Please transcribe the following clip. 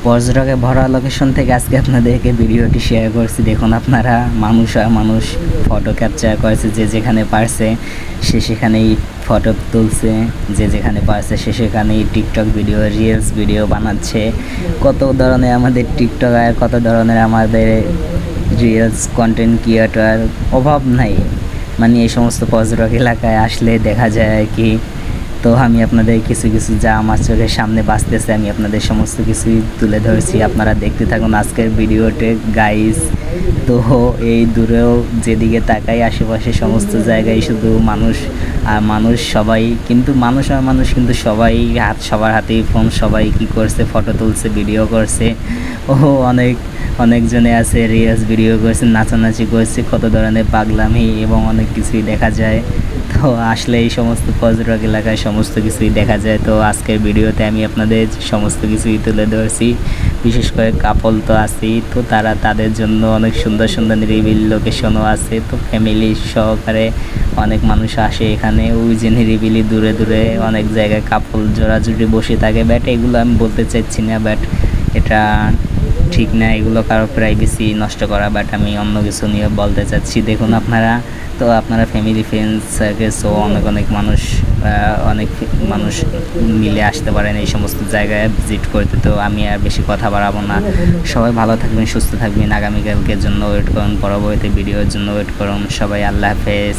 পর্যটকে ভরা লোকেশন থেকে আজকে আপনাদেরকে ভিডিওটি শেয়ার করছি। দেখুন আপনারা, মানুষ আর মানুষ ফটো ক্যাপচার করেছে, যে যেখানে পারছে সে সেখানেই ফটো তুলছে, যে যেখানে পারছে সে সেখানেই টিকটক ভিডিও, রিলস ভিডিও বানাচ্ছে। কত ধরনের আমাদের টিকটকার, কত ধরনের আমাদের রিলস কন্টেন্ট ক্রিয়েটর, অভাব নাই। মানে এই সমস্ত পর্যটক এলাকায় আসলে দেখা যায় আর কি। তো আমি আপনাদের কিছু কিছু যা আমার চোখের সামনে বাঁচতেছে আমি আপনাদের সমস্ত কিছুই তুলে ধরছি, আপনারা দেখতে থাকুন আজকের ভিডিওতে গাইস। তো এই দূরেও যেদিকে তাকাই আশেপাশে সমস্ত জায়গায় শুধু মানুষ আর মানুষ, সবাই কিন্তু মানুষ আর মানুষ, কিন্তু সবাই সবার হাতেই ফোন, সবাই কি করছে, ফটো তুলছে, ভিডিও করছে। অনেক অনেকজনে আছে রিলস ভিডিও করছে, নাচানাচি করছে, কত ধরনের পাগলামি এবং অনেক কিছুই দেখা যায়। তো আসলে এই সমস্ত পর্যটক এলাকায় সমস্ত কিছুই দেখা যায়। তো আজকের ভিডিওতে আমি আপনাদের সমস্ত কিছুই তুলে ধরছি। বিশেষ করে কাপল তো আছেই, তো তাদের জন্য অনেক সুন্দর সুন্দর নিরিবিলি লোকেশনও আছে। তো ফ্যামিলি সহকারে অনেক মানুষ আসে এখানে। ওই যে নিরিবিলি দূরে দূরে অনেক জায়গায় কাপল জোড়াজুড়ি বসে থাকে। বাট এগুলো আমি বলতে চাইছি না, বাট এটা ঠিক না, এগুলো কারো প্রাইভেসি নষ্ট করা। বাট আমি অন্য কিছু নিয়ে বলতে চাচ্ছি। দেখুন আপনারা, তো আপনারা ফ্যামিলি ফ্রেন্ডস সার্কেল সো অনেক মানুষ মিলে আসতে পারেন এই সমস্ত জায়গায় ভিজিট করতে। তো আমি আর বেশি কথা বাড়াবো না। সবাই ভালো থাকবেন, সুস্থ থাকবেন। আগামীকালকের জন্য ওয়েট করুন, পরবর্তী ভিডিওর জন্য ওয়েট করুন। সবাই আল্লাহ হাফেজ।